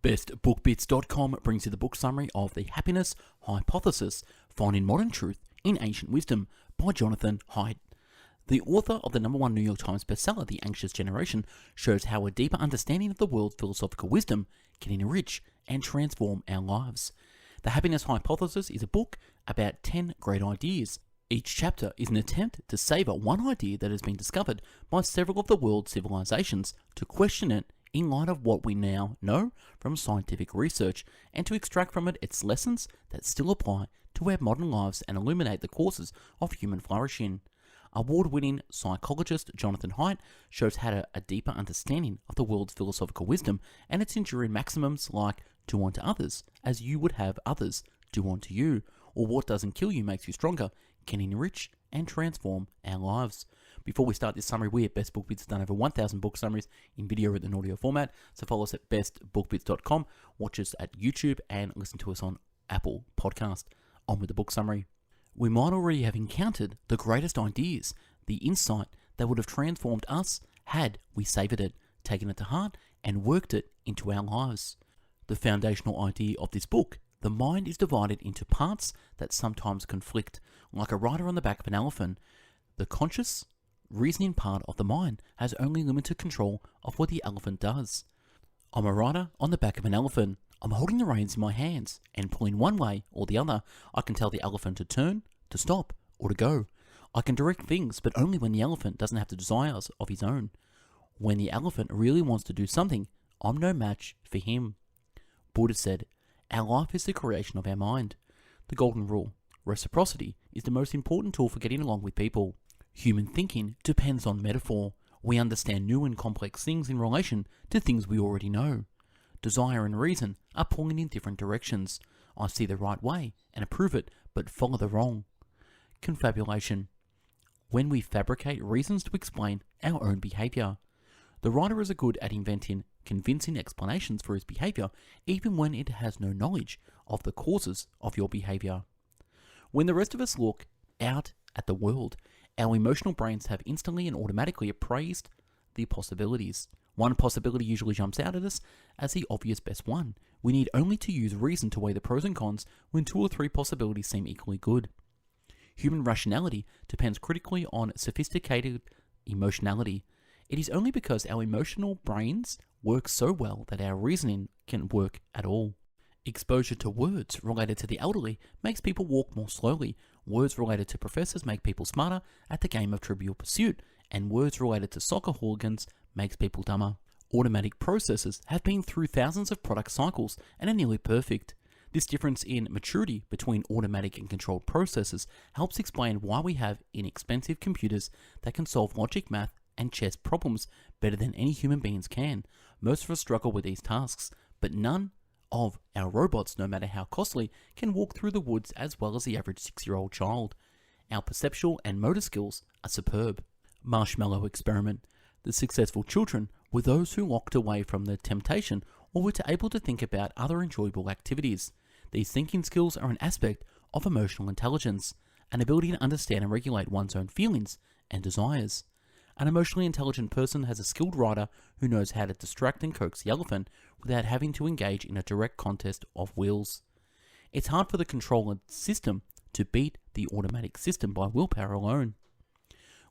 BestBookBits.com brings you the book summary of The Happiness Hypothesis, Finding Modern Truth in Ancient Wisdom by Jonathan Haidt. The author of the #1 New York Times bestseller, The Anxious Generation, shows how a deeper understanding of the world's philosophical wisdom can enrich and transform our lives. The Happiness Hypothesis is a book about 10 great ideas. Each chapter is an attempt to savor one idea that has been discovered by several of the world's civilizations, to question it in light of what we now know from scientific research, and to extract from it its lessons that still apply to our modern lives and illuminate the causes of human flourishing. Award-winning psychologist Jonathan Haidt shows how a deeper understanding of the world's philosophical wisdom and its enduring maxims like do unto others as you would have others do unto you, or what doesn't kill you makes you stronger, can enrich and transform our lives. Before we start this summary, we at Best Book Bits have done over 1,000 book summaries in video and audio format, so follow us at bestbookbits.com, watch us at YouTube, and listen to us on Apple Podcast. On with the book summary. We might already have encountered the greatest ideas, the insight that would have transformed us had we savoured it, taken it to heart, and worked it into our lives. The foundational idea of this book: the mind is divided into parts that sometimes conflict, like a rider on the back of an elephant. The conscious, reasoning part of the mind has only limited control of what the elephant does. I'm a rider on the back of an elephant. I'm holding the reins in my hands and pulling one way or the other. I can tell the elephant to turn, to stop, or to go. I can direct things, but only when the elephant doesn't have the desires of his own. When the elephant really wants to do something, I'm no match for him. Buddha said, our life is the creation of our mind. The golden rule: reciprocity is the most important tool for getting along with people. Human thinking depends on metaphor. We understand new and complex things in relation to things we already know. Desire and reason are pulling in different directions. I see the right way and approve it, but follow the wrong. Confabulation: when we fabricate reasons to explain our own behavior. The writer is good at inventing convincing explanations for his behavior, even when it has no knowledge of the causes of your behavior. When the rest of us look out at the world, our emotional brains have instantly and automatically appraised the possibilities. One possibility usually jumps out at us as the obvious best one. We need only to use reason to weigh the pros and cons when 2 or 3 possibilities seem equally good. Human rationality depends critically on sophisticated emotionality. It is only because our emotional brains work so well that our reasoning can work at all. Exposure to words related to the elderly makes people walk more slowly. Words related to professors make people smarter at the game of Trivial Pursuit, and words related to soccer hooligans makes people dumber. Automatic processes have been through thousands of product cycles and are nearly perfect. This difference in maturity between automatic and controlled processes helps explain why we have inexpensive computers that can solve logic, math, and chess problems better than any human beings can. Most of us struggle with these tasks, but none of our robots, no matter how costly, can walk through the woods as well as the average 6-year-old child. Our perceptual and motor skills are superb. Marshmallow experiment: the successful children were those who locked away from the temptation or were able to think about other enjoyable activities. These thinking skills are an aspect of emotional intelligence, an ability to understand and regulate one's own feelings and desires. An emotionally intelligent person has a skilled rider who knows how to distract and coax the elephant without having to engage in a direct contest of wills. It's hard for the controller system to beat the automatic system by willpower alone.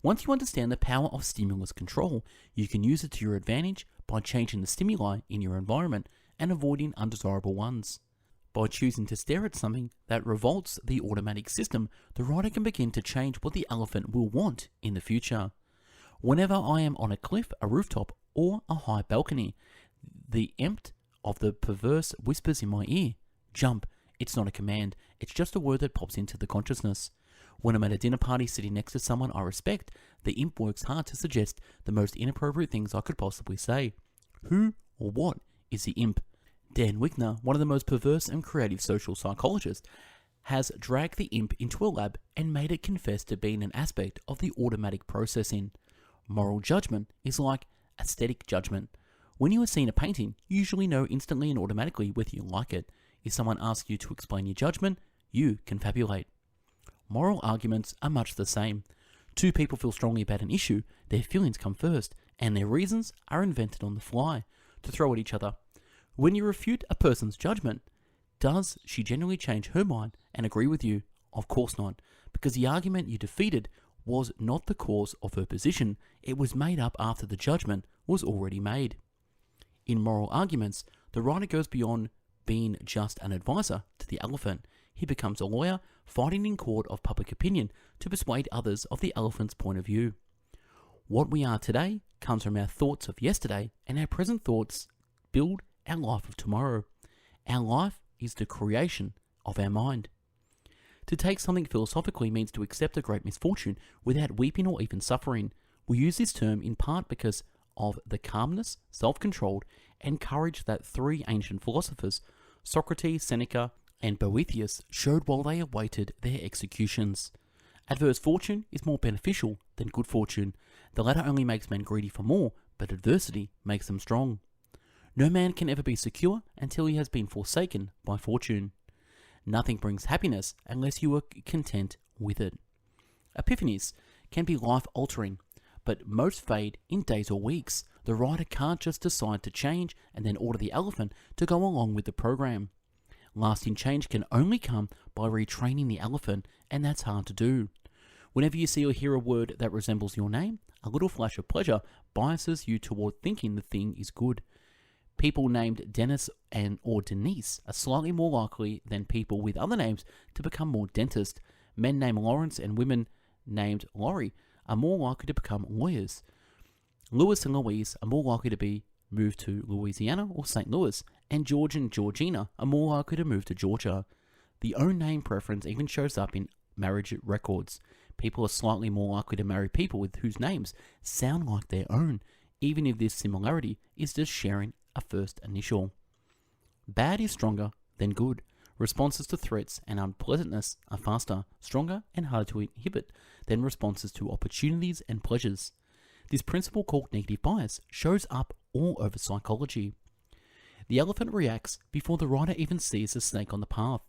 Once you understand the power of stimulus control, you can use it to your advantage by changing the stimuli in your environment and avoiding undesirable ones. By choosing to stare at something that revolts the automatic system, the rider can begin to change what the elephant will want in the future. Whenever I am on a cliff, a rooftop, or a high balcony, the empt of the perverse whispers in my ear, jump. It's not a command, it's just a word that pops into the consciousness. When I'm at a dinner party sitting next to someone I respect, the imp works hard to suggest the most inappropriate things I could possibly say. Who or what is the imp? Dan Wickner, one of the most perverse and creative social psychologists, has dragged the imp into a lab and made it confess to being an aspect of the automatic processing. Moral judgment is like aesthetic judgment. When you are seeing a painting, you usually know instantly and automatically whether you like it. If someone asks you to explain your judgment, you confabulate. Moral arguments are much the same. 2 people feel strongly about an issue, their feelings come first, and their reasons are invented on the fly to throw at each other. When you refute a person's judgment, does she generally change her mind and agree with you? Of course not, because the argument you defeated was not the cause of her position, it was made up after the judgment was already made. In moral arguments, the writer goes beyond being just an advisor to the elephant. He becomes a lawyer, fighting in court of public opinion to persuade others of the elephant's point of view. What we are today comes from our thoughts of yesterday, and our present thoughts build our life of tomorrow. Our life is the creation of our mind. To take something philosophically means to accept a great misfortune without weeping or even suffering. We use this term in part because of the calmness, self-controlled, and courage that three ancient philosophers, Socrates, Seneca, and Boethius, showed while they awaited their executions. Adverse fortune is more beneficial than good fortune. The latter only makes men greedy for more, but adversity makes them strong. No man can ever be secure until he has been forsaken by fortune. Nothing brings happiness unless you are content with it. Epiphanies can be life-altering, but most fade in days or weeks. The writer can't just decide to change and then order the elephant to go along with the program. Lasting change can only come by retraining the elephant, and that's hard to do. Whenever you see or hear a word that resembles your name, a little flash of pleasure biases you toward thinking the thing is good. People named Dennis or Denise are slightly more likely than people with other names to become more dentist. Men named Lawrence and women named Laurie are more likely to become lawyers. Louis and Louise are more likely to be moved to Louisiana or St. Louis, and George and Georgina are more likely to move to Georgia. The own name preference even shows up in marriage records. People are slightly more likely to marry people with whose names sound like their own, even if this similarity is just sharing a first initial. Bad is stronger than good. Responses to threats and unpleasantness are faster, stronger, and harder to inhibit than responses to opportunities and pleasures. This principle, called negative bias, shows up all over psychology. The elephant reacts before the rider even sees a snake on the path.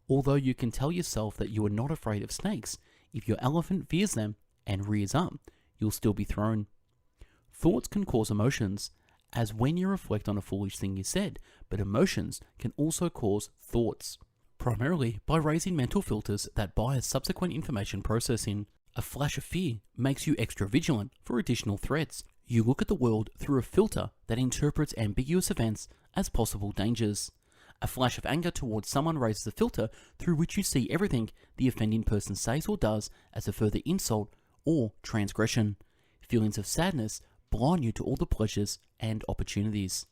Although you can tell yourself that you are not afraid of snakes, if your elephant fears them and rears up, you'll still be thrown. Thoughts can cause emotions, as when you reflect on a foolish thing you said, but emotions can also cause thoughts, primarily by raising mental filters that bias subsequent information processing. A flash of fear makes you extra vigilant for additional threats. You look at the world through a filter that interprets ambiguous events as possible dangers. A flash of anger towards someone raises a filter through which you see everything the offending person says or does as a further insult or transgression. Feelings of sadness blind you to all the pleasures and opportunities.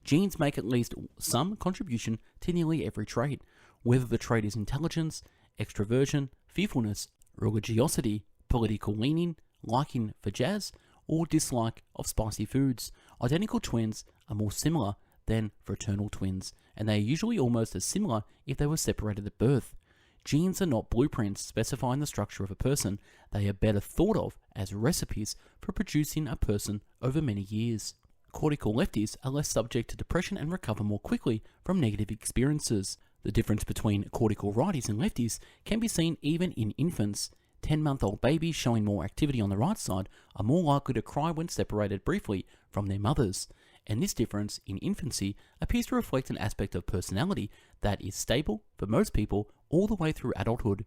Genes make at least some contribution to nearly every trait, whether the trait is intelligence, extroversion, fearfulness, religiosity, political leaning, liking for jazz, or dislike of spicy foods. Identical twins are more similar than fraternal twins, and they are usually almost as similar if they were separated at birth. Genes are not blueprints specifying the structure of a person. They are better thought of as recipes for producing a person over many years. Cortical lefties are less subject to depression and recover more quickly from negative experiences. The difference between cortical righties and lefties can be seen even in infants. 10-month-old babies showing more activity on the right side are more likely to cry when separated briefly from their mothers. And this difference in infancy appears to reflect an aspect of personality that is stable for most people all the way through adulthood.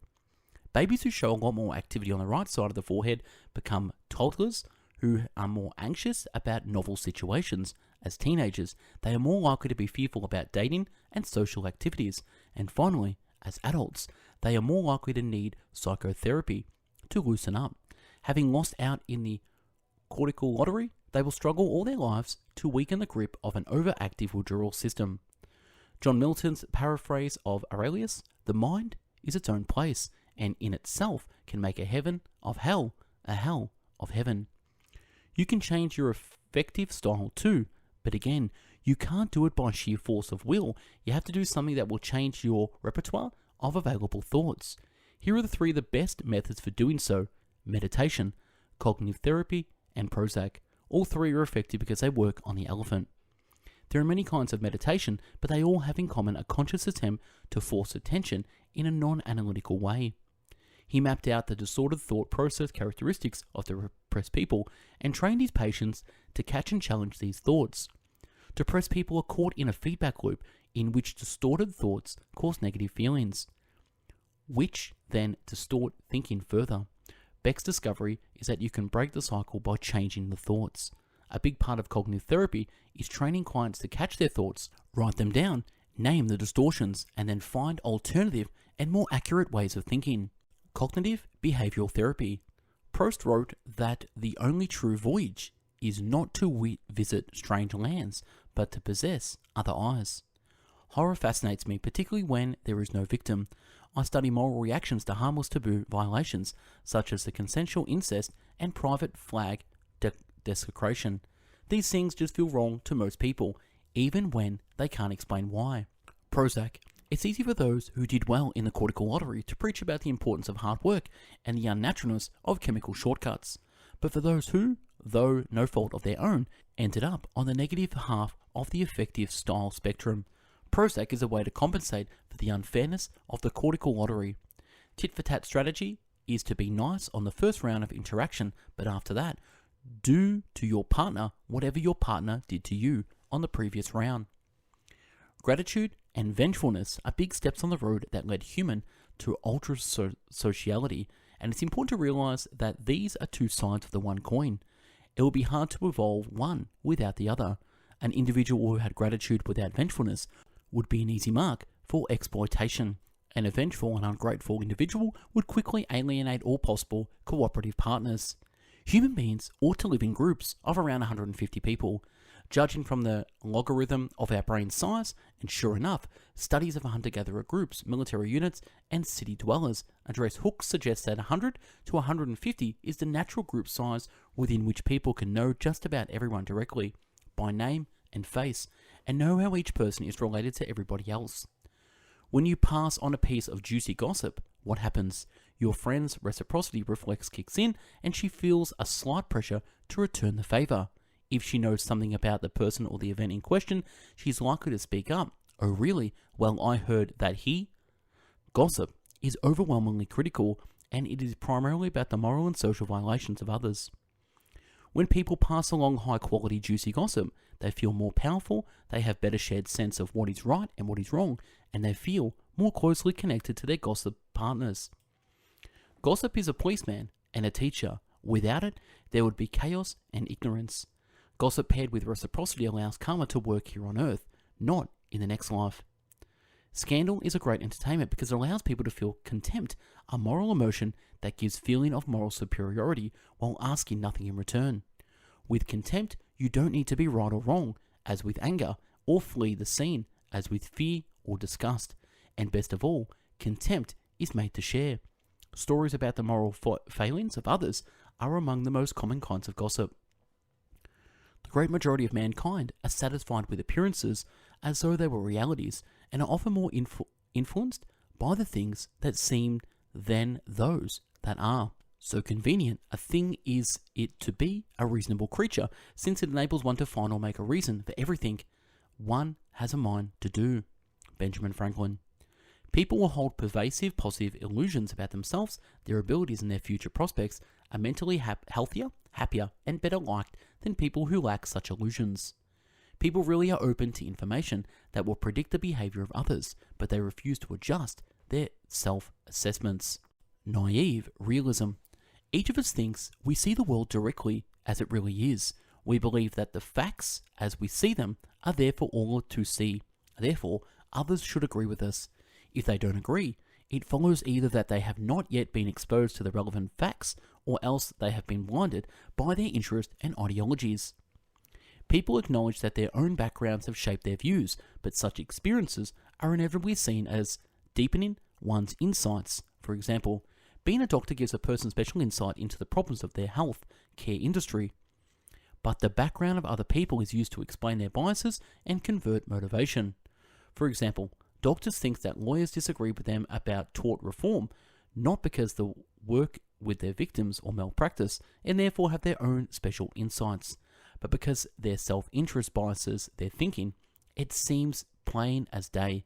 Babies who show a lot more activity on the right side of the forehead become toddlers who are more anxious about novel situations. As teenagers, they are more likely to be fearful about dating and social activities. And finally, as adults, they are more likely to need psychotherapy to loosen up. Having lost out in the cortical lottery, they will struggle all their lives to weaken the grip of an overactive withdrawal system. John Milton's paraphrase of Aurelius, "The mind is its own place, and in itself can make a heaven of hell, a hell of heaven." You can change your affective style too, but again, you can't do it by sheer force of will. You have to do something that will change your repertoire of available thoughts. Here are the three of the best methods for doing so: meditation, cognitive therapy, and Prozac. All three are effective because they work on the elephant. There are many kinds of meditation, but they all have in common a conscious attempt to force attention in a non-analytical way. He mapped out the disordered thought process characteristics of the repressed people and trained his patients to catch and challenge these thoughts. Depressed people are caught in a feedback loop in which distorted thoughts cause negative feelings, which then distort thinking further. Beck's discovery is that you can break the cycle by changing the thoughts. A big part of cognitive therapy is training clients to catch their thoughts, write them down, name the distortions, and then find alternative and more accurate ways of thinking. Cognitive behavioral therapy. Proust wrote that the only true voyage is not to visit strange lands, but to possess other eyes. Horror fascinates me, particularly when there is no victim. I study moral reactions to harmless taboo violations, such as the consensual incest and private flag desecration. These things just feel wrong to most people, even when they can't explain why. Prozac. It's easy for those who did well in the cortical lottery to preach about the importance of hard work and the unnaturalness of chemical shortcuts. But for those who, though no fault of their own, ended up on the negative half of the effective style spectrum, Prozac is a way to compensate for the unfairness of the cortical lottery. Tit-for-tat strategy is to be nice on the first round of interaction, but after that, do to your partner whatever your partner did to you on the previous round. Gratitude and vengefulness are big steps on the road that led human to ultra-sociality, and it's important to realize that these are two sides of the one coin. It will be hard to evolve one without the other. An individual who had gratitude without vengefulness would be an easy mark for exploitation. An vengeful and ungrateful individual would quickly alienate all possible cooperative partners. Human beings ought to live in groups of around 150 people. Judging from the logarithm of our brain size, and sure enough, studies of hunter-gatherer groups, military units, and city dwellers address hooks suggest that 100 to 150 is the natural group size within which people can know just about everyone directly, by name and face, and know how each person is related to everybody else. When you pass on a piece of juicy gossip, what happens? Your friend's reciprocity reflex kicks in, and she feels a slight pressure to return the favor. If she knows something about the person or the event in question, she's likely to speak up. Oh really? Well, I heard that he... Gossip is overwhelmingly critical, and it is primarily about the moral and social violations of others. When people pass along high-quality juicy gossip, they feel more powerful, they have better shared sense of what is right and what is wrong, and they feel more closely connected to their gossip partners. Gossip is a policeman and a teacher. Without it, there would be chaos and ignorance. Gossip paired with reciprocity allows karma to work here on earth, not in the next life. Scandal is a great entertainment because it allows people to feel contempt, a moral emotion that gives feeling of moral superiority while asking nothing in return. With contempt, you don't need to be right or wrong, as with anger, or flee the scene, as with fear or disgust. And best of all, contempt is made to share. Stories about the moral failings of others are among the most common kinds of gossip. The great majority of mankind are satisfied with appearances as though they were realities, and are often more influenced by the things that seem than those that are. So convenient a thing is it to be a reasonable creature, since it enables one to find or make a reason for everything one has a mind to do. Benjamin Franklin. People will hold pervasive positive illusions about themselves, their abilities, and their future prospects are mentally healthier, happier, and better liked than people who lack such illusions. People really are open to information that will predict the behavior of others, but they refuse to adjust their self-assessments. Naive realism. Each of us thinks we see the world directly as it really is. We believe that the facts as we see them are there for all to see. Therefore, others should agree with us. If they don't agree, it follows either that they have not yet been exposed to the relevant facts, or else they have been blinded by their interest and ideologies. People acknowledge that their own backgrounds have shaped their views, but such experiences are inevitably seen as deepening one's insights. For example, being a doctor gives a person special insight into the problems of their health care industry. But the background of other people is used to explain their biases and convert motivation. For example, doctors think that lawyers disagree with them about tort reform, not because they work with their victims or malpractice and therefore have their own special insights, but because their self-interest biases their thinking. It seems plain as day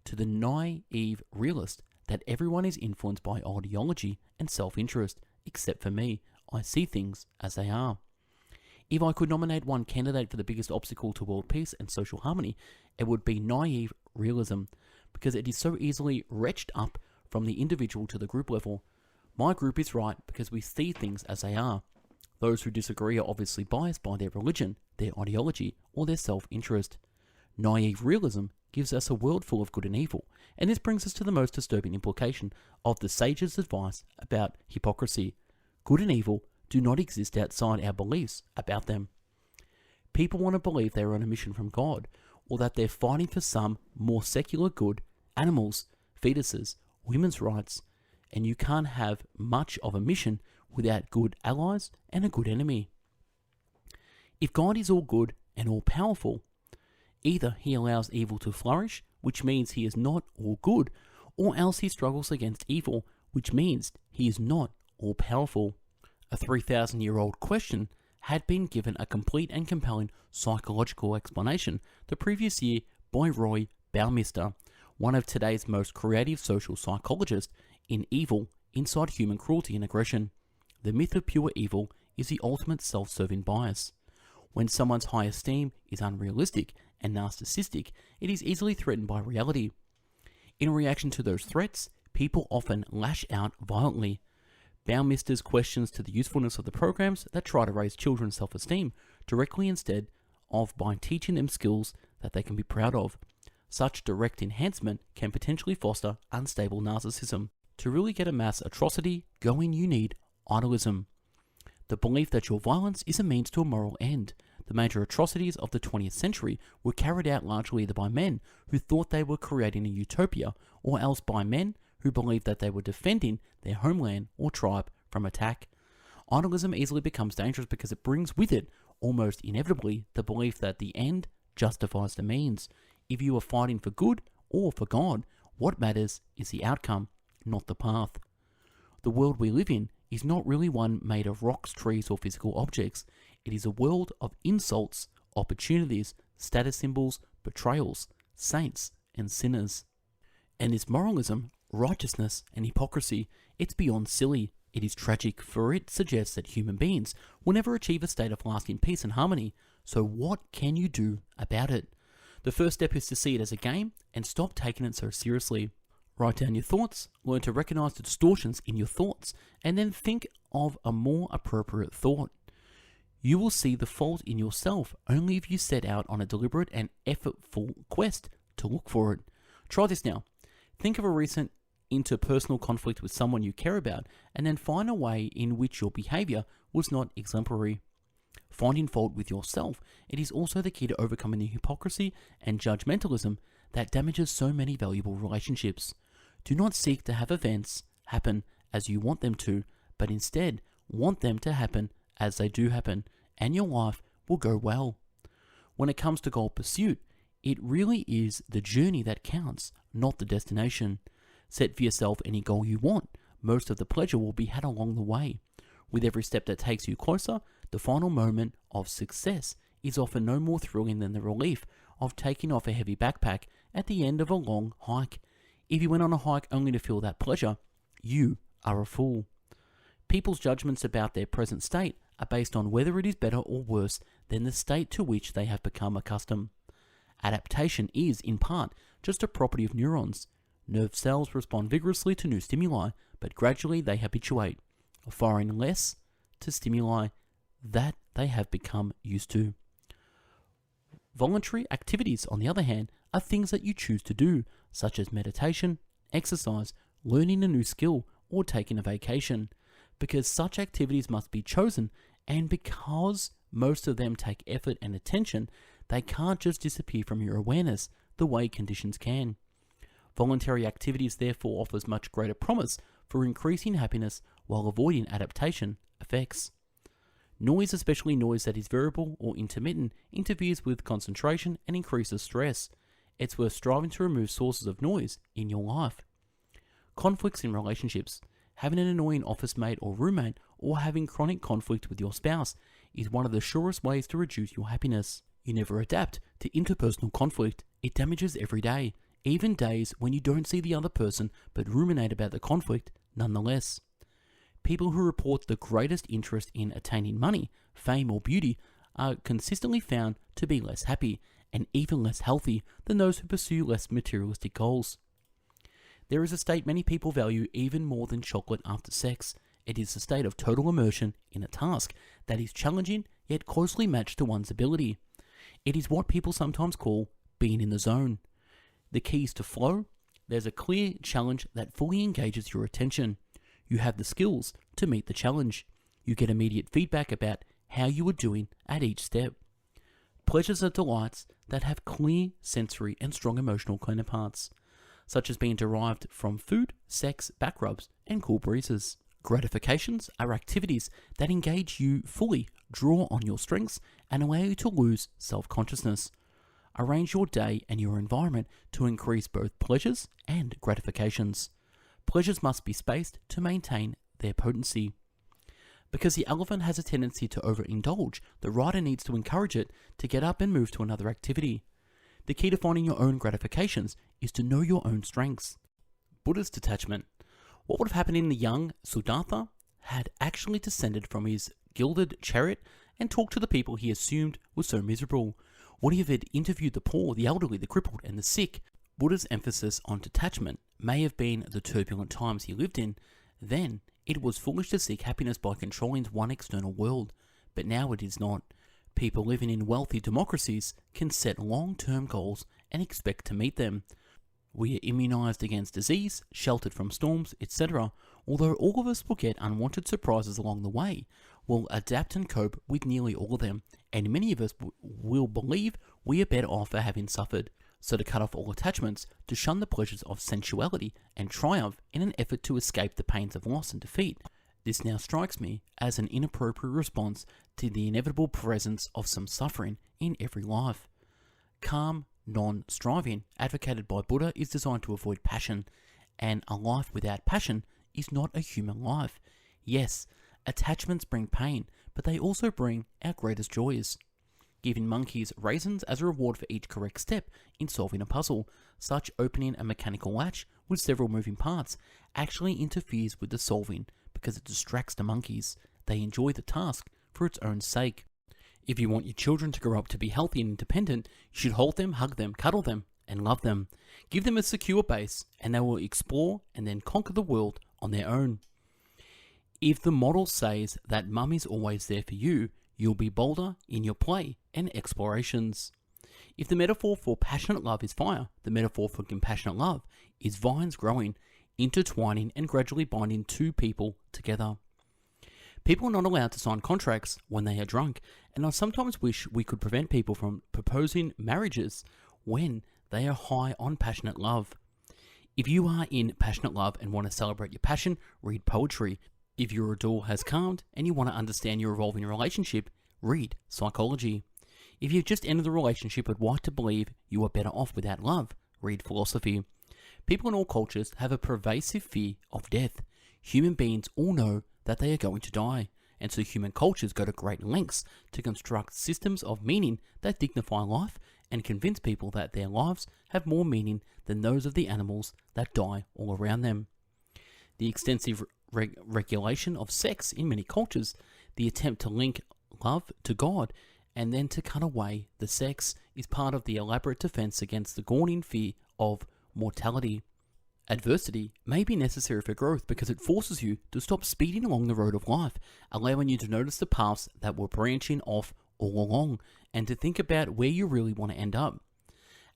to the naive realist that everyone is influenced by ideology and self-interest, except for me. I see things as they are. If I could nominate one candidate for the biggest obstacle to world peace and social harmony, it would be naive realism, because it is so easily wretched up from the individual to the group level. My group is right because we see things as they are. Those who disagree are obviously biased by their religion, their ideology, or their self-interest. Naive realism gives us a world full of good and evil, and this brings us to the most disturbing implication of the sage's advice about hypocrisy. Good and evil do not exist outside our beliefs about them. People want to believe they are on a mission from God, or that they're fighting for some more secular good, animals, fetuses, women's rights, and you can't have much of a mission without good allies and a good enemy. If God is all good and all powerful, either he allows evil to flourish, which means he is not all good, or else he struggles against evil, which means he is not all powerful. A 3,000-year-old question had been given a complete and compelling psychological explanation the previous year by Roy Baumeister, one of today's most creative social psychologists, in Evil, Inside Human Cruelty and Aggression. The myth of pure evil is the ultimate self-serving bias. When someone's high esteem is unrealistic and narcissistic, it is easily threatened by reality. In reaction to those threats, people often lash out violently. Baumeister's questions to the usefulness of the programs that try to raise children's self-esteem directly instead of by teaching them skills that they can be proud of. Such direct enhancement can potentially foster unstable narcissism. To really get a mass atrocity going, you need idolism. The belief that your violence is a means to a moral end. The major atrocities of the 20th century were carried out largely either by men who thought they were creating a utopia, or else by men who believed that they were defending their homeland or tribe from attack. Idolism easily becomes dangerous because it brings with it, almost inevitably, the belief that the end justifies the means. If you are fighting for good or for God, what matters is the outcome, not the path. The world we live in is not really one made of rocks, trees, or physical objects. It is a world of insults, opportunities, status symbols, betrayals, saints, and sinners. And this moralism, righteousness, and hypocrisy, it's beyond silly. It is tragic, for it suggests that human beings will never achieve a state of lasting peace and harmony. So what can you do about it? The first step is to see it as a game and stop taking it so seriously. Write down your thoughts, learn to recognize the distortions in your thoughts, and then think of a more appropriate thought. You will see the fault in yourself only if you set out on a deliberate and effortful quest to look for it. Try this now. Think of a recent interpersonal conflict with someone you care about, and then find a way in which your behavior was not exemplary. Finding fault with yourself, it is also the key to overcoming the hypocrisy and judgmentalism that damages so many valuable relationships. Do not seek to have events happen as you want them to, but instead want them to happen as they do happen, and your life will go well. When it comes to goal pursuit, it really is the journey that counts, not the destination. Set for yourself any goal you want. Most of the pleasure will be had along the way. With every step that takes you closer, the final moment of success is often no more thrilling than the relief of taking off a heavy backpack at the end of a long hike. If you went on a hike only to feel that pleasure, you are a fool. People's judgments about their present state are based on whether it is better or worse than the state to which they have become accustomed. Adaptation is, in part, just a property of neurons. Nerve cells respond vigorously to new stimuli, but gradually they habituate, firing less to stimuli that they have become used to. Voluntary activities, on the other hand, are things that you choose to do, such as meditation, exercise, learning a new skill, or taking a vacation. Because such activities must be chosen, and because most of them take effort and attention, they can't just disappear from your awareness the way conditions can. Voluntary activities therefore offers much greater promise for increasing happiness while avoiding adaptation effects. Noise, especially noise that is variable or intermittent, interferes with concentration and increases stress. It's worth striving to remove sources of noise in your life. Conflicts in relationships. Having an annoying office mate or roommate, or having chronic conflict with your spouse is one of the surest ways to reduce your happiness. You never adapt to interpersonal conflict. It damages every day, even days when you don't see the other person but ruminate about the conflict nonetheless. People who report the greatest interest in attaining money, fame, or beauty are consistently found to be less happy and even less healthy than those who pursue less materialistic goals. There is a state many people value even more than chocolate after sex. It is the state of total immersion in a task that is challenging yet closely matched to one's ability. It is what people sometimes call being in the zone. The key is to flow. There's a clear challenge that fully engages your attention. You have the skills to meet the challenge. You get immediate feedback about how you are doing at each step. Pleasures are delights that have clear sensory and strong emotional counterparts, such as being derived from food, sex, back rubs, and cool breezes. Gratifications are activities that engage you fully, draw on your strengths, and allow you to lose self-consciousness. Arrange your day and your environment to increase both pleasures and gratifications. Pleasures must be spaced to maintain their potency. Because the elephant has a tendency to overindulge, the rider needs to encourage it to get up and move to another activity. The key to finding your own gratifications is to know your own strengths. Buddha's detachment. What would have happened in the young Siddhartha had actually descended from his gilded chariot and talked to the people he assumed were so miserable? Would he have interviewed the poor, the elderly, the crippled, and the sick? Buddha's emphasis on detachment may have been the turbulent times he lived in. Then, it was foolish to seek happiness by controlling one external world, but now it is not. People living in wealthy democracies can set long-term goals and expect to meet them. We are immunized against disease, sheltered from storms, etc. Although all of us will get unwanted surprises along the way, we'll adapt and cope with nearly all of them, and many of us will believe we are better off for having suffered. So to cut off all attachments, to shun the pleasures of sensuality and triumph in an effort to escape the pains of loss and defeat. This now strikes me as an inappropriate response to the inevitable presence of some suffering in every life. Calm, non-striving, advocated by Buddha, is designed to avoid passion, and a life without passion is not a human life. Yes, attachments bring pain, but they also bring our greatest joys. Giving monkeys raisins as a reward for each correct step in solving a puzzle, such opening a mechanical latch with several moving parts, actually interferes with the solving because it distracts the monkeys. They enjoy the task for its own sake. If you want your children to grow up to be healthy and independent, you should hold them, hug them, cuddle them, and love them. Give them a secure base, and they will explore and then conquer the world on their own. If the model says that mum is always there for you, you'll be bolder in your play and explorations. If the metaphor for passionate love is fire, the metaphor for compassionate love is vines growing, intertwining, and gradually binding two people together. People are not allowed to sign contracts when they are drunk, and I sometimes wish we could prevent people from proposing marriages when they are high on passionate love. If you are in passionate love and want to celebrate your passion, read poetry. If your adore has calmed and you want to understand your evolving relationship, read psychology. If you've just ended the relationship but want to believe you are better off without love, read philosophy. People in all cultures have a pervasive fear of death. Human beings all know that they are going to die, and so human cultures go to great lengths to construct systems of meaning that dignify life and convince people that their lives have more meaning than those of the animals that die all around them. The extensive regulation of sex in many cultures, the attempt to link love to God and then to cut away the sex, is part of the elaborate defense against the gauntlet fear of mortality. Adversity may be necessary for growth because it forces you to stop speeding along the road of life, allowing you to notice the paths that were branching off all along and to think about where you really want to end up.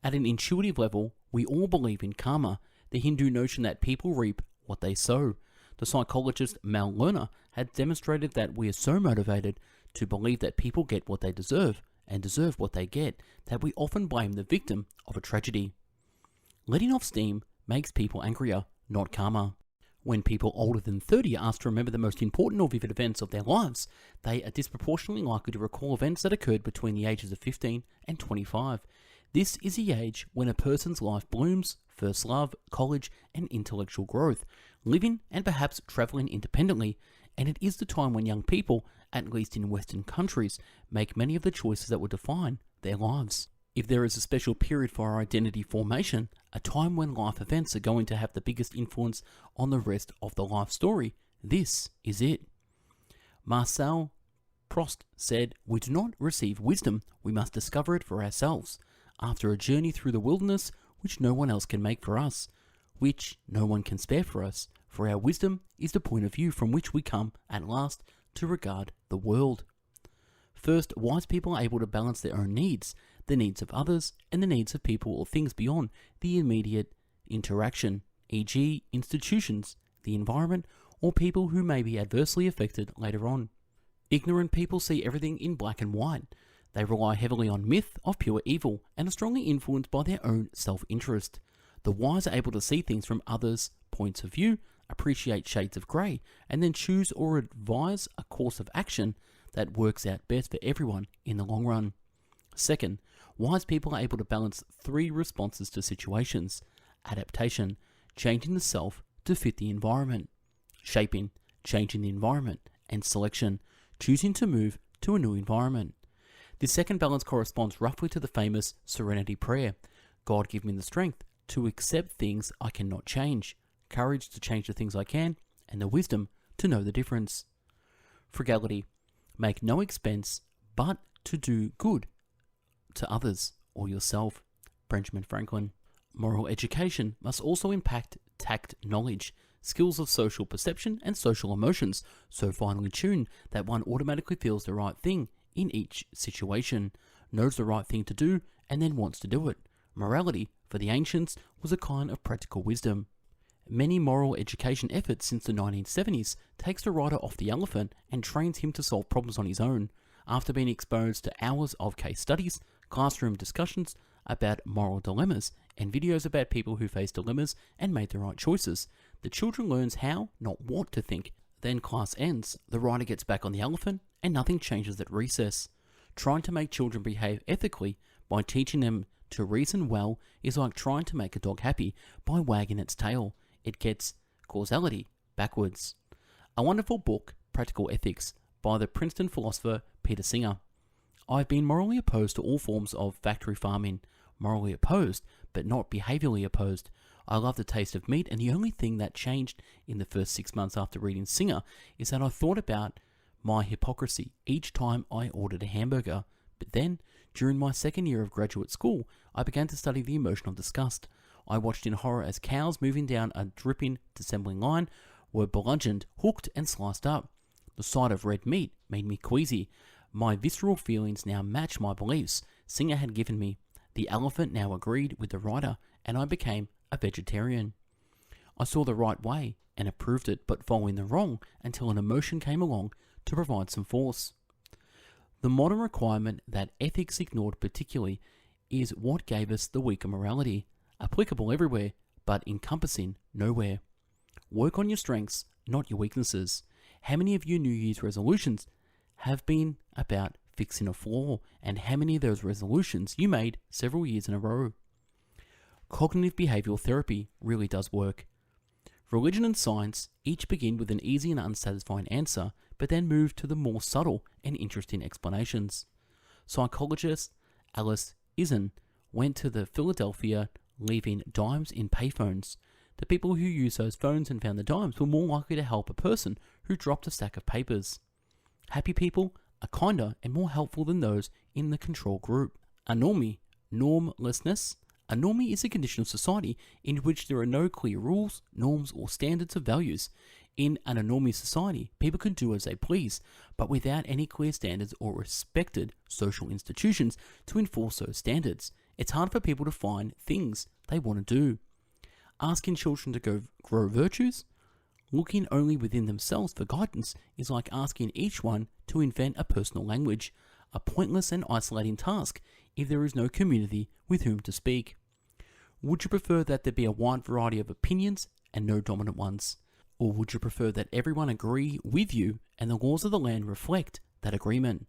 At an intuitive level, we all believe in karma, the Hindu notion that people reap what they sow. The psychologist Mal Lerner had demonstrated that we are so motivated to believe that people get what they deserve and deserve what they get that we often blame the victim of a tragedy. Letting off steam makes people angrier, not calmer. When people older than 30 are asked to remember the most important or vivid events of their lives, they are disproportionately likely to recall events that occurred between the ages of 15 and 25. This is the age when a person's life blooms, first love, college, and intellectual growth, living and perhaps traveling independently, and it is the time when young people, at least in Western countries, make many of the choices that will define their lives. If there is a special period for our identity formation, a time when life events are going to have the biggest influence on the rest of the life story, this is it. Marcel Prost said, "We do not receive wisdom, we must discover it for ourselves, after a journey through the wilderness which no one else can make for us, which no one can spare for us, for our wisdom is the point of view from which we come at last to regard the world." First, wise people are able to balance their own needs, the needs of others, and the needs of people or things beyond the immediate interaction, e.g. institutions, the environment, or people who may be adversely affected later on. Ignorant people see everything in black and white. They rely heavily on myth of pure evil and are strongly influenced by their own self-interest. The wise are able to see things from others' points of view, appreciate shades of grey, and then choose or advise a course of action that works out best for everyone in the long run. Second, wise people are able to balance three responses to situations: adaptation, changing the self to fit the environment; shaping, changing the environment; and selection, choosing to move to a new environment. This second balance corresponds roughly to the famous Serenity Prayer: God give me the strength to accept things I cannot change, courage to change the things I can, and the wisdom to know the difference. Frugality, make no expense but to do good to others or yourself. Benjamin Franklin. Moral education must also impact tact knowledge, skills of social perception and social emotions, so finely tuned that one automatically feels the right thing in each situation, knows the right thing to do, and then wants to do it. Morality, for the ancients, was a kind of practical wisdom. Many moral education efforts since the 1970s takes the rider off the elephant and trains him to solve problems on his own. After being exposed to hours of case studies, classroom discussions about moral dilemmas, and videos about people who faced dilemmas and made the right choices, the children learns how, not what, to think. Then class ends, the rider gets back on the elephant, and nothing changes at recess. Trying to make children behave ethically by teaching them to reason well is like trying to make a dog happy by wagging its tail. It gets causality backwards. A wonderful book, Practical Ethics, by the Princeton philosopher Peter Singer. I've been morally opposed to all forms of factory farming. Morally opposed, but not behaviorally opposed. I love the taste of meat, and the only thing that changed in the first 6 months after reading Singer is that I thought about my hypocrisy each time I ordered a hamburger. But then, during my second year of graduate school, I began to study the emotion of disgust. I watched in horror as cows moving down a dripping disassembling line were bludgeoned, hooked, and sliced up. The sight of red meat made me queasy. My visceral feelings now matched my beliefs Singer had given me. The elephant now agreed with the rider, and I became a vegetarian. I saw the right way and approved it, but following the wrong until an emotion came along to provide some force. The modern requirement that ethics ignored particularly is what gave us the weaker morality, applicable everywhere, but encompassing nowhere. Work on your strengths, not your weaknesses. How many of your New Year's resolutions have been about fixing a flaw, and how many of those resolutions you made several years in a row? Cognitive behavioral therapy really does work. Religion and science each begin with an easy and unsatisfying answer, but then move to the more subtle and interesting explanations. Psychologist Alice Isen went to the Philadelphia leaving dimes in payphones. The people who used those phones and found the dimes were more likely to help a person who dropped a stack of papers. Happy people are kinder and more helpful than those in the control group. Anomie, normlessness. Anomie is a condition of society in which there are no clear rules, norms, or standards of values. In an anomie society, people can do as they please, but without any clear standards or respected social institutions to enforce those standards. It's hard for people to find things they want to do. Asking children to grow virtues, looking only within themselves for guidance, is like asking each one to invent a personal language, a pointless and isolating task if there is no community with whom to speak. Would you prefer that there be a wide variety of opinions and no dominant ones? Or would you prefer that everyone agree with you and the laws of the land reflect that agreement?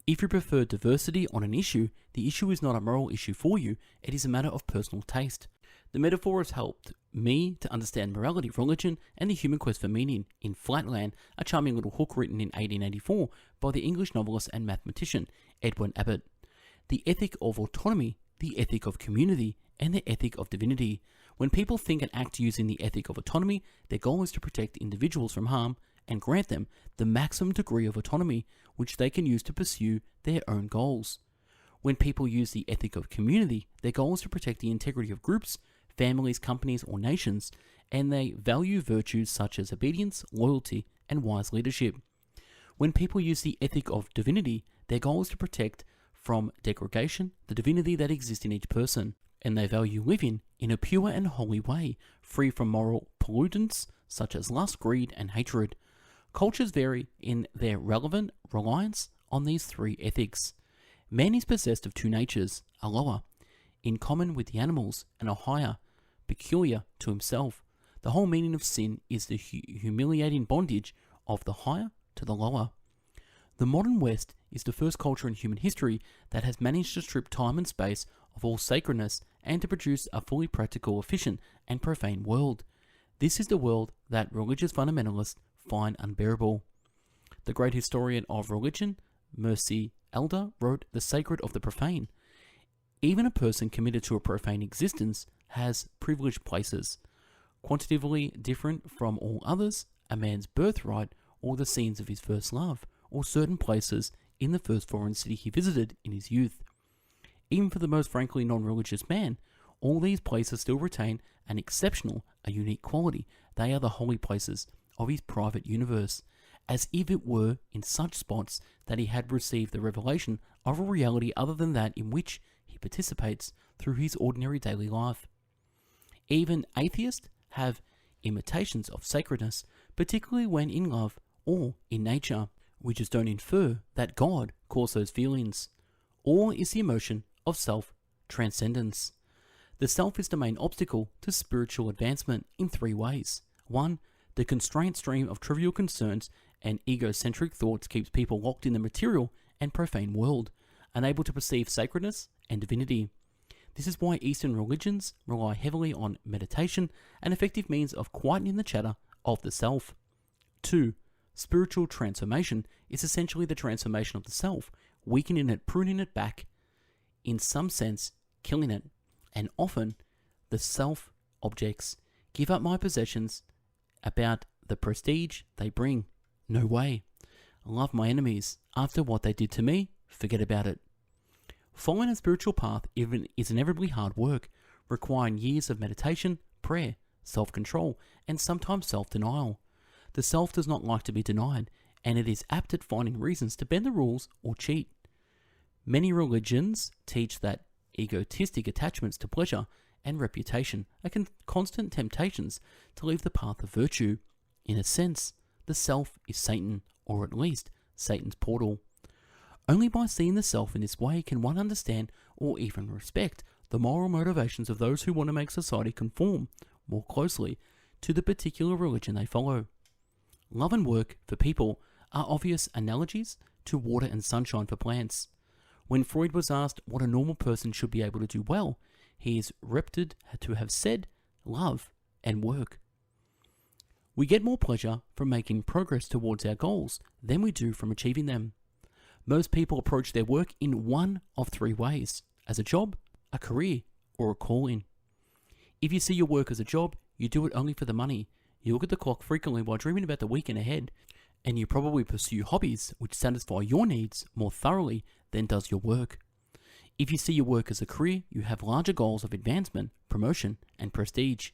If you prefer diversity on an issue, the issue is not a moral issue for you, it is a matter of personal taste. The metaphor has helped me to understand morality, religion, and the human quest for meaning in Flatland, a charming little hook written in 1884 by the English novelist and mathematician Edwin Abbott. The ethic of autonomy, the ethic of community, and the ethic of divinity. When people think and act using the ethic of autonomy, their goal is to protect individuals from harm and grant them the maximum degree of autonomy which they can use to pursue their own goals. When people use the ethic of community, their goal is to protect the integrity of groups, families, companies, or nations, and they value virtues such as obedience, loyalty, and wise leadership. When people use the ethic of divinity, their goal is to protect from degradation the divinity that exists in each person, and they value living in a pure and holy way, free from moral pollutants such as lust, greed, and hatred. Cultures vary in their relevant reliance on these three ethics. Man is possessed of two natures, a lower, in common with the animals, and a higher, peculiar to himself. The whole meaning of sin is the humiliating bondage of the higher to the lower. The modern West is the first culture in human history that has managed to strip time and space of all sacredness and to produce a fully practical, efficient, and profane world. This is the world that religious fundamentalists find unbearable. The great historian of religion, Mercy Elder, wrote The Sacred of the Profane. Even a person committed to a profane existence has privileged places, quantitatively different from all others, a man's birthright, or the scenes of his first love, or certain places in the first foreign city he visited in his youth. Even for the most frankly non-religious man, all these places still retain an exceptional, a unique quality. They are the holy places of his private universe, as if it were in such spots that he had received the revelation of a reality other than that in which he participates through his ordinary daily life. Even atheists have imitations of sacredness, particularly when in love or in nature. We just don't infer that God caused those feelings. Awe is the emotion of self-transcendence. The self is the main obstacle to spiritual advancement in three ways. 1. The constraint stream of trivial concerns and egocentric thoughts keeps people locked in the material and profane world, unable to perceive sacredness and divinity. This is why Eastern religions rely heavily on meditation, an effective means of quietening the chatter of the self. 2. Spiritual transformation is essentially the transformation of the self, weakening it, pruning it back, in some sense, killing it. And often, the self objects give up my possessions about the prestige they bring. No way. Love my enemies. After what they did to me, forget about it. Following a spiritual path is inevitably hard work, requiring years of meditation, prayer, self-control, and sometimes self-denial. The self does not like to be denied, and it is apt at finding reasons to bend the rules or cheat. Many religions teach that egotistic attachments to pleasure and reputation are constant temptations to leave the path of virtue. In a sense, the self is Satan, or at least Satan's portal. Only by seeing the self in this way can one understand or even respect the moral motivations of those who want to make society conform more closely to the particular religion they follow. Love and work for people are obvious analogies to water and sunshine for plants. When Freud was asked what a normal person should be able to do well, he is reputed to have said love and work. We get more pleasure from making progress towards our goals than we do from achieving them. Most people approach their work in one of three ways: as a job, a career, or a calling. If you see your work as a job, you do it only for the money. You look at the clock frequently while dreaming about the weekend ahead, and you probably pursue hobbies which satisfy your needs more thoroughly than does your work. If you see your work as a career, you have larger goals of advancement, promotion, and prestige.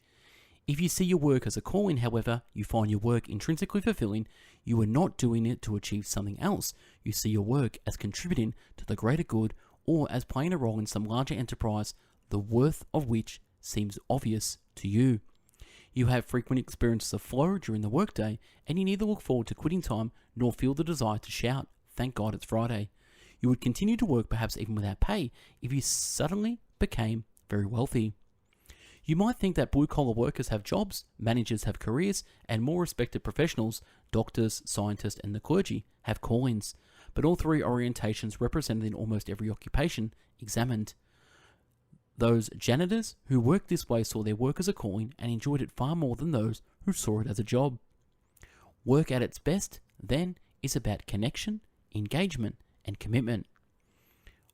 If you see your work as a calling, however, you find your work intrinsically fulfilling. You are not doing it to achieve something else. You see your work as contributing to the greater good or as playing a role in some larger enterprise, the worth of which seems obvious to you. You have frequent experiences of flow during the workday, and you neither look forward to quitting time nor feel the desire to shout, "Thank God it's Friday." You would continue to work perhaps even without pay if you suddenly became very wealthy. You might think that blue-collar workers have jobs, managers have careers, and more respected professionals, doctors, scientists, and the clergy, have callings. But all three orientations represented in almost every occupation examined. Those janitors who worked this way saw their work as a calling and enjoyed it far more than those who saw it as a job. Work at its best, then, is about connection, engagement, and commitment.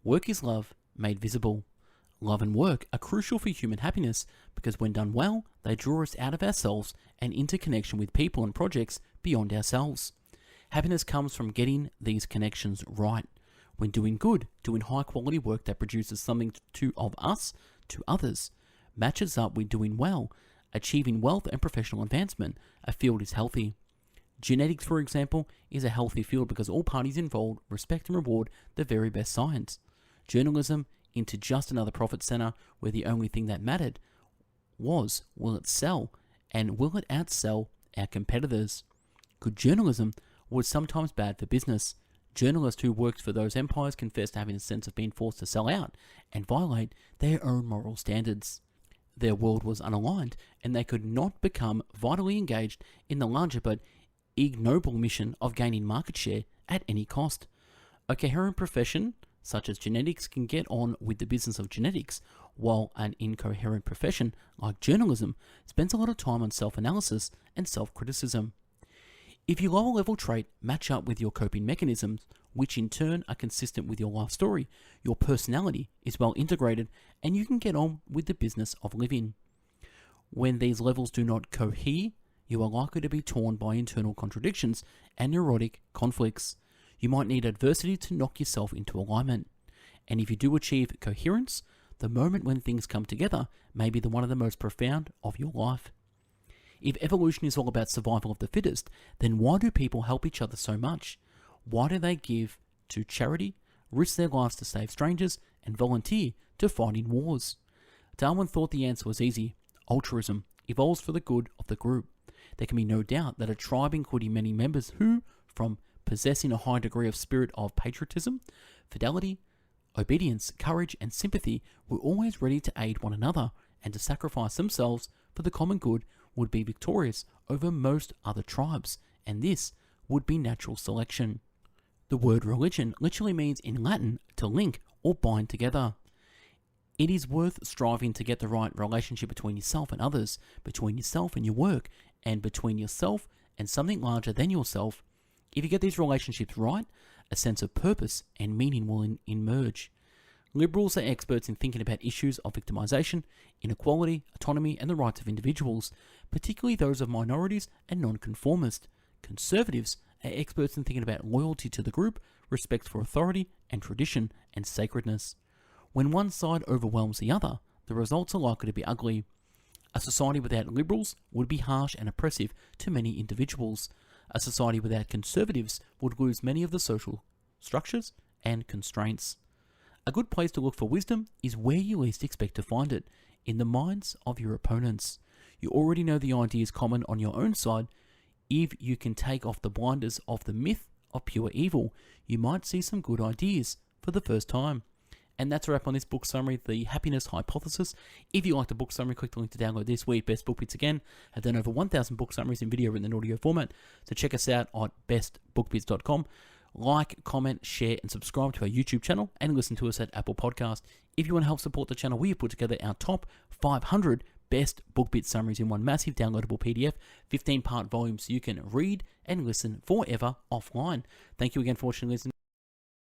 Work is love made visible. Love and work are crucial for human happiness because when done well, they draw us out of ourselves and into connection with people and projects beyond ourselves. Happiness comes from getting these connections right. When doing good, doing high quality work that produces something of us to others, matches up with doing well, achieving wealth and professional advancement, a field is healthy. Genetics, for example, is a healthy field because all parties involved respect and reward the very best science. Journalism into just another profit center where the only thing that mattered was, will it sell, and will it outsell our competitors? Good journalism was sometimes bad for business. Journalists who worked for those empires confessed having a sense of being forced to sell out and violate their own moral standards. Their world was unaligned, and they could not become vitally engaged in the larger but ignoble mission of gaining market share at any cost. A coherent profession, such as genetics, can get on with the business of genetics, while an incoherent profession, like journalism, spends a lot of time on self-analysis and self-criticism. If your lower level trait match up with your coping mechanisms, which in turn are consistent with your life story, your personality is well integrated and you can get on with the business of living. When these levels do not cohere, you are likely to be torn by internal contradictions and neurotic conflicts. You might need adversity to knock yourself into alignment. And if you do achieve coherence, the moment when things come together may be one of the most profound of your life. If evolution is all about survival of the fittest, then why do people help each other so much? Why do they give to charity, risk their lives to save strangers, and volunteer to fight in wars? Darwin thought the answer was easy. Altruism evolves for the good of the group. There can be no doubt that a tribe including many members who, from possessing a high degree of spirit of patriotism, fidelity, obedience, courage, and sympathy, were always ready to aid one another and to sacrifice themselves for the common good, would be victorious over most other tribes, and this would be natural selection. The word religion literally means in Latin to link or bind together. It is worth striving to get the right relationship between yourself and others, between yourself and your work, and between yourself and something larger than yourself. If you get these relationships right, a sense of purpose and meaning will emerge. Liberals are experts in thinking about issues of victimization, inequality, autonomy, and the rights of individuals, particularly those of minorities and nonconformists. Conservatives are experts in thinking about loyalty to the group, respect for authority and tradition, and sacredness. When one side overwhelms the other, the results are likely to be ugly. A society without liberals would be harsh and oppressive to many individuals. A society without conservatives would lose many of the social structures and constraints. A good place to look for wisdom is where you least expect to find it, in the minds of your opponents. You already know the ideas common on your own side. If you can take off the blinders of the myth of pure evil, you might see some good ideas for the first time. And that's a wrap on this book summary, The Happiness Hypothesis. If you like the book summary, click the link to download this week. Best Book Bits again have done over 1,000 book summaries in video and audio format, so check us out at bestbookbits.com. Like, comment, share, and subscribe to our YouTube channel, and listen to us at Apple Podcast. If you want to help support the channel, we have put together our top 500 best book bit summaries in one massive downloadable PDF, 15-part volume, so you can read and listen forever offline. Thank you again for watching and listening.